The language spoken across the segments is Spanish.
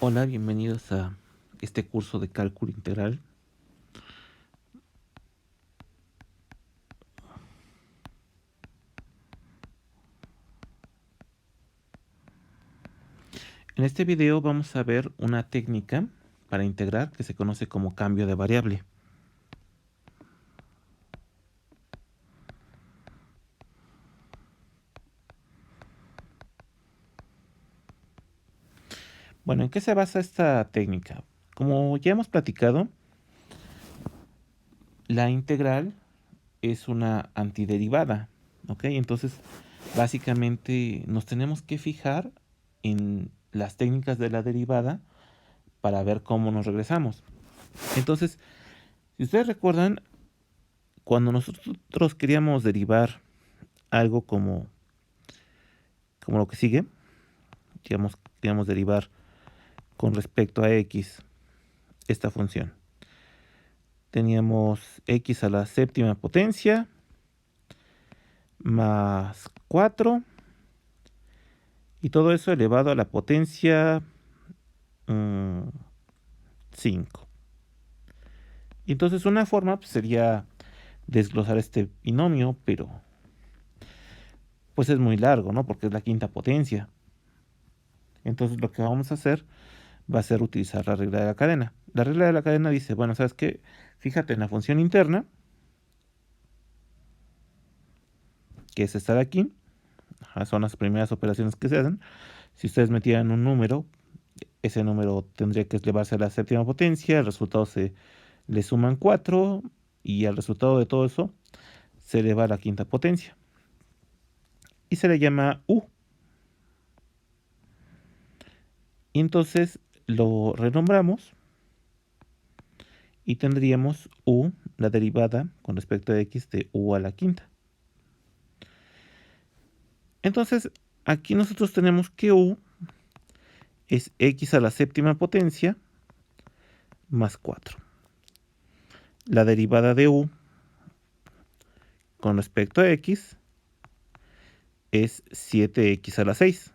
Hola, bienvenidos a este curso de cálculo integral. En este video vamos a ver una técnica para integrar que se conoce como cambio de variable. Bueno, ¿en qué se basa esta técnica? Como ya hemos platicado, la integral es una antiderivada, ¿ok? Entonces, básicamente nos tenemos que fijar en las técnicas de la derivada para ver cómo nos regresamos. Entonces, si ustedes recuerdan, cuando nosotros queríamos derivar algo como lo que sigue, queríamos derivar con respecto a x esta función. Teníamos x a la séptima potencia más 4 y todo eso elevado a la potencia 5. Y entonces una forma pues, sería desglosar este binomio, pero pues es muy largo, ¿no? Porque es la quinta potencia. Entonces lo que vamos a hacer va a ser utilizar la regla de la cadena. La regla de la cadena dice, bueno, ¿sabes qué? Fíjate en la función interna, que es esta de aquí. Son las primeras operaciones que se hacen. Si ustedes metieran un número, ese número tendría que elevarse a la séptima potencia, el resultado se le suman 4 y al resultado de todo eso se eleva a la quinta potencia. Y se le llama u. Y entonces lo renombramos y tendríamos u, la derivada con respecto a x de u a la quinta. Entonces aquí nosotros tenemos que u es x a la séptima potencia más 4. La derivada de u con respecto a x es 7x a la 6.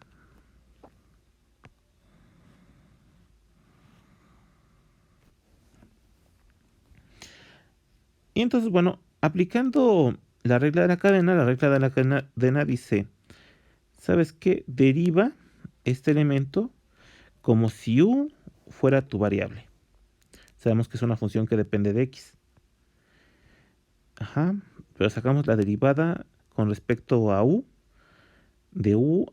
Y entonces, bueno, aplicando la regla de la cadena dice, ¿sabes qué? Deriva este elemento como si u fuera tu variable. Sabemos que es una función que depende de x. Pero sacamos la derivada con respecto a u, de u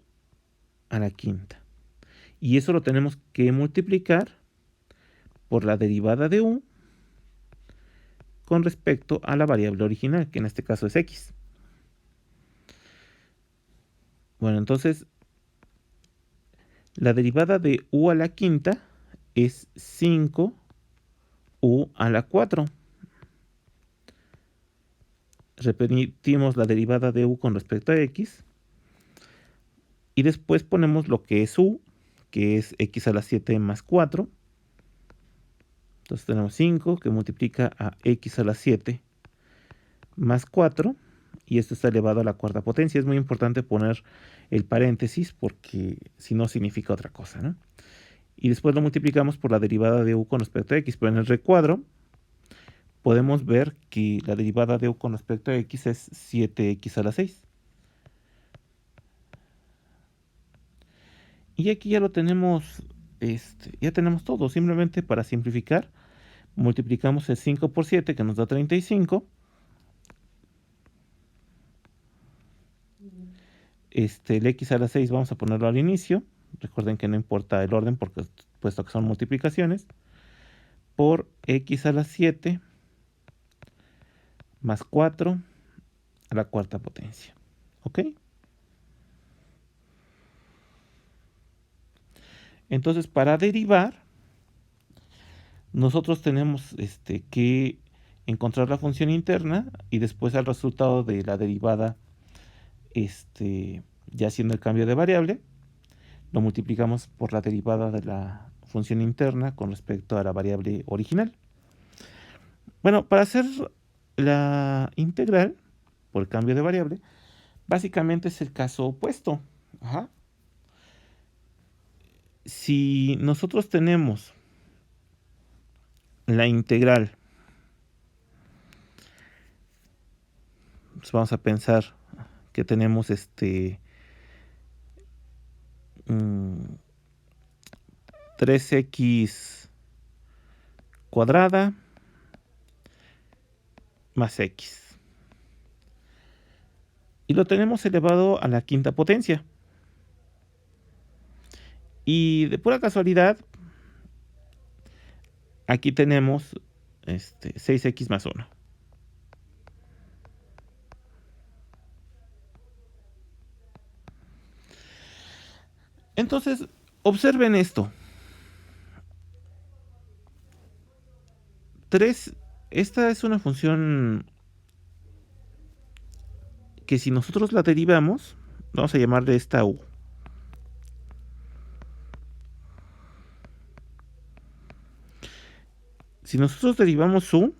a la quinta. Y eso lo tenemos que multiplicar por la derivada de u con respecto a la variable original, que en este caso es x. Bueno, entonces la derivada de u a la quinta es 5u a la 4. Repetimos la derivada de u con respecto a x. Y después ponemos lo que es u, que es x a la 7 más 4. Entonces tenemos 5 que multiplica a x a la 7 más 4. Y esto está elevado a la cuarta potencia. Es muy importante poner el paréntesis porque si no significa otra cosa, ¿no? Y después lo multiplicamos por la derivada de u con respecto a x. Pero en el recuadro podemos ver que la derivada de u con respecto a x es 7x a la 6. Y aquí ya lo tenemos, ya tenemos todo. Simplemente para simplificar, multiplicamos el 5 por 7, que nos da 35. El x a la 6 vamos a ponerlo al inicio. Recuerden que no importa el orden porque puesto que son multiplicaciones. Por x a la 7 más 4 a la cuarta potencia. ¿Ok? Entonces, para derivar, nosotros tenemos que encontrar la función interna y después el resultado de la derivada, ya haciendo el cambio de variable, lo multiplicamos por la derivada de la función interna con respecto a la variable original. Bueno, para hacer la integral por el cambio de variable, básicamente es el caso opuesto. si nosotros tenemos la integral, pues vamos a pensar que tenemos 3x cuadrada más x. Y lo tenemos elevado a la quinta potencia. Y de pura casualidad, aquí tenemos 6x más 1. Entonces, observen esto. Esta es una función que si nosotros la derivamos, vamos a llamarle esta u. Si nosotros derivamos u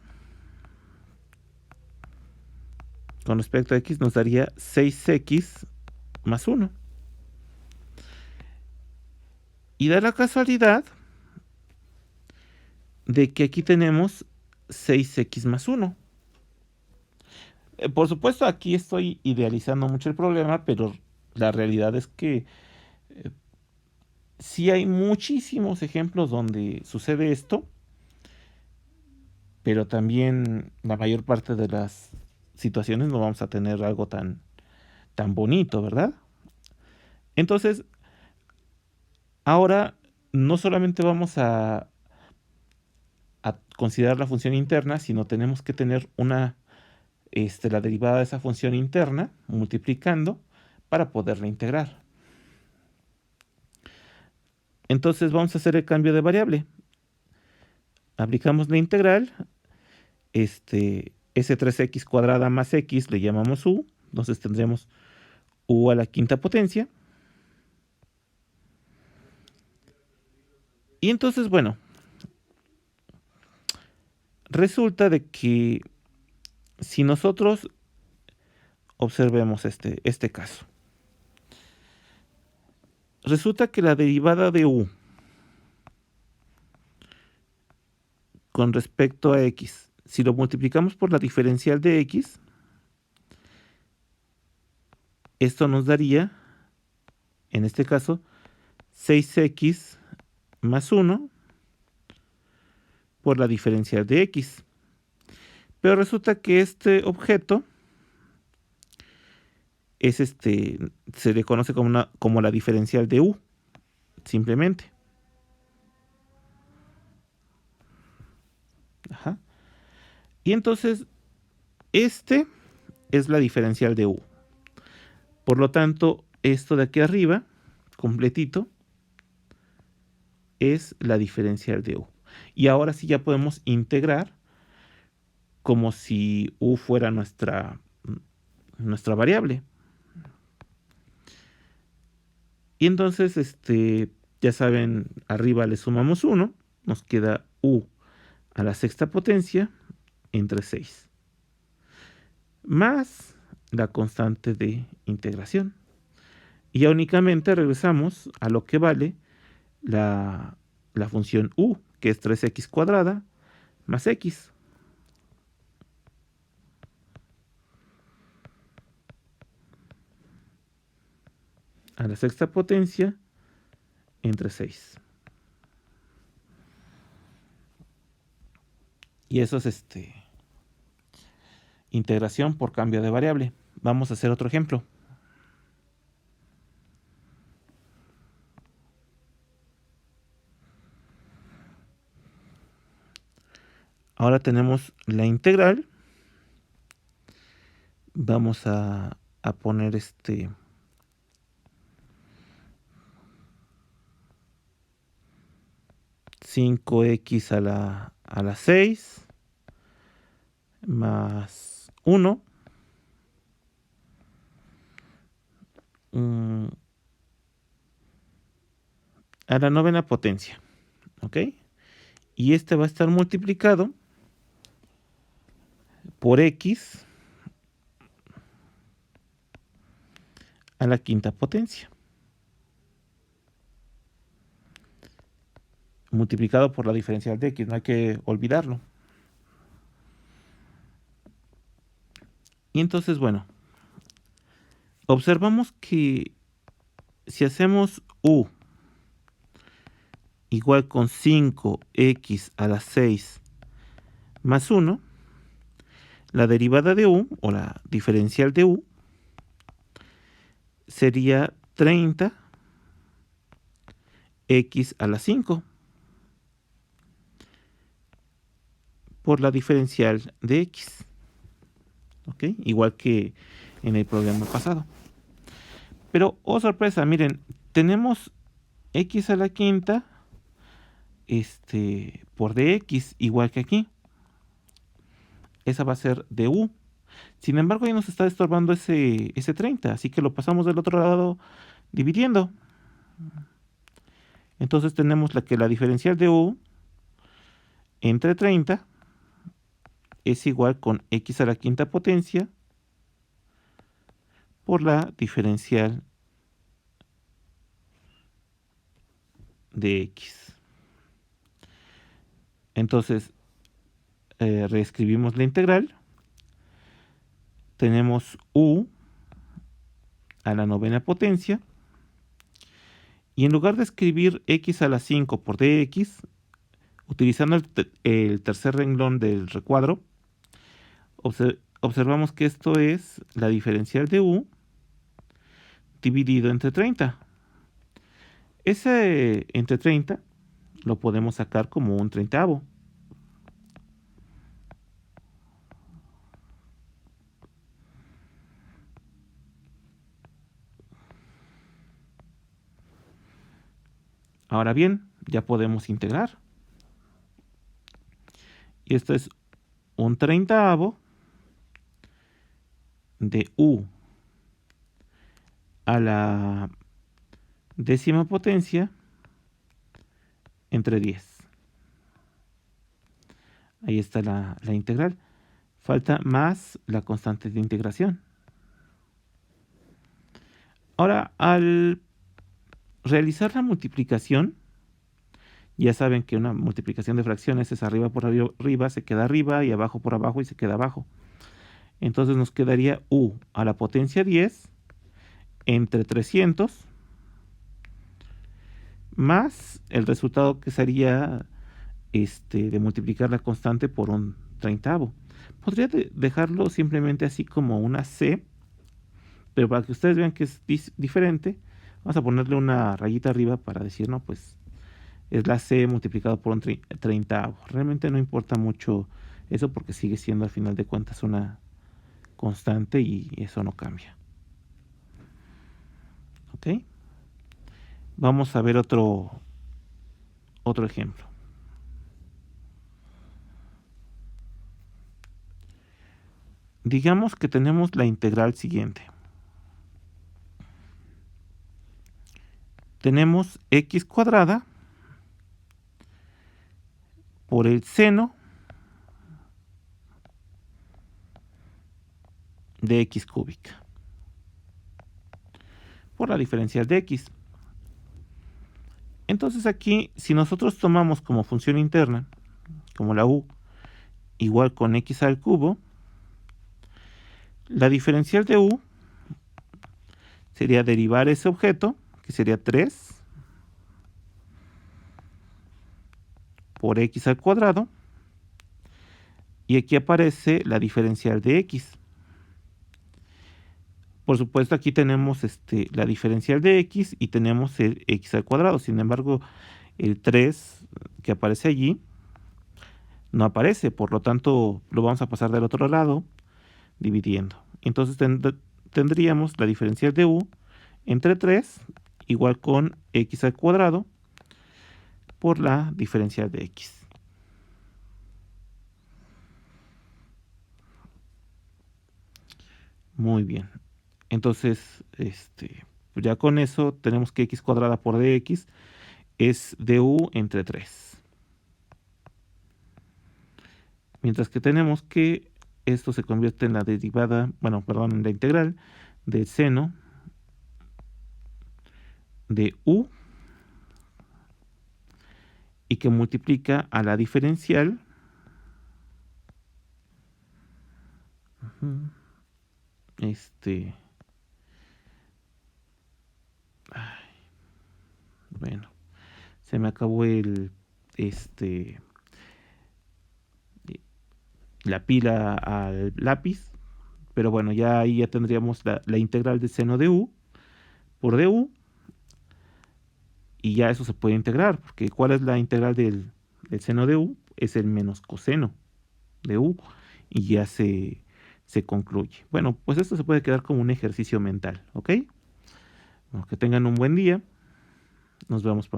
con respecto a x, nos daría 6x más 1. Y da la casualidad de que aquí tenemos 6x más 1. Por supuesto, aquí estoy idealizando mucho el problema, pero la realidad es que sí hay muchísimos ejemplos donde sucede esto, pero también la mayor parte de las situaciones no vamos a tener algo tan bonito, ¿verdad? Entonces, ahora no solamente vamos a considerar la función interna, sino tenemos que tener la derivada de esa función interna multiplicando para poderla integrar. Entonces vamos a hacer el cambio de variable. Aplicamos la integral, ese 3x cuadrada más x le llamamos u, entonces tendremos u a la quinta potencia. Y entonces, bueno, resulta de que si nosotros observemos este caso, resulta que la derivada de u con respecto a x, si lo multiplicamos por la diferencial de x, esto nos daría, en este caso, 6x más 1 por la diferencial de x. Pero resulta que este objeto es se le conoce como la diferencial de u, simplemente. Ajá. Y entonces, es la diferencial de u. Por lo tanto, esto de aquí arriba, completito, es la diferencial de u. Y ahora sí ya podemos integrar como si u fuera nuestra variable. Y entonces, ya saben, arriba le sumamos 1, nos queda u a la sexta potencia entre 6, más la constante de integración. Y ya únicamente regresamos a lo que vale la función u, que es 3x cuadrada más x. A la sexta potencia entre 6. Y eso es integración por cambio de variable. Vamos a hacer otro ejemplo. Ahora tenemos la integral. Vamos a poner 5x a la 6 más 1 a la novena potencia. ¿Ok? Y este va a estar multiplicado por x a la quinta potencia. multiplicado por la diferencial de x, no hay que olvidarlo. Y entonces, bueno, observamos que si hacemos u igual con 5x a la 6 más 1, la derivada de u, o la diferencial de u, sería 30x a la 5 por la diferencial de x. ¿Ok? Igual que en el problema pasado. Pero, oh sorpresa, miren, tenemos x a la quinta por dx, igual que aquí. Esa va a ser du. Sin embargo, ahí nos está estorbando ese 30, así que lo pasamos del otro lado dividiendo. Entonces tenemos la diferencial de u entre 30 es igual con x a la quinta potencia por la diferencial de x. Entonces, reescribimos la integral. Tenemos u a la novena potencia. Y en lugar de escribir x a la 5 por dx, utilizando el tercer renglón del recuadro, observamos que esto es la diferencial de u dividido entre 30. Ese entre 30 lo podemos sacar como un treintavo. Ahora bien, ya podemos integrar. Y esto es un treintavo de u a la décima potencia entre 10. Ahí está la integral. Falta más la constante de integración. Ahora, al realizar la multiplicación, ya saben que una multiplicación de fracciones es arriba por arriba, se queda arriba, y abajo por abajo y se queda abajo. Entonces nos quedaría u a la potencia 10 entre 300 más el resultado que sería de multiplicar la constante por un treintavo. Podría dejarlo simplemente así como una c, pero para que ustedes vean que es diferente, vamos a ponerle una rayita arriba para decir, no, pues es la c multiplicado por un treintavo. Realmente no importa mucho eso porque sigue siendo al final de cuentas una constante y eso no cambia. ¿Ok? Vamos a ver otro ejemplo. Digamos que tenemos la integral siguiente. Tenemos x cuadrada por el seno de x cúbica por la diferencial de x. Entonces aquí, si nosotros tomamos como función interna, como la u, igual con x al cubo, la diferencial de u sería derivar ese objeto, que sería 3 por x al cuadrado, y aquí aparece la diferencial de x. Por supuesto, aquí tenemos la diferencial de x y tenemos el x al cuadrado. Sin embargo, el 3 que aparece allí no aparece. Por lo tanto, lo vamos a pasar del otro lado dividiendo. Entonces tendríamos la diferencial de u entre 3 igual con x al cuadrado por la diferencial de x. Muy bien. Entonces, ya con eso tenemos que x cuadrada por dx es du entre 3. Mientras que tenemos que esto se convierte en la derivada, en la integral del seno de u y que multiplica a la diferencial. Bueno, se me acabó la pila al lápiz, pero bueno, ya ahí ya tendríamos la integral del seno de u por du, y ya eso se puede integrar, porque ¿cuál es la integral del seno de u? Es el menos coseno de u, y ya se concluye. Bueno, pues esto se puede quedar como un ejercicio mental, ¿ok? Bueno, que tengan un buen día. Nos vemos pronto.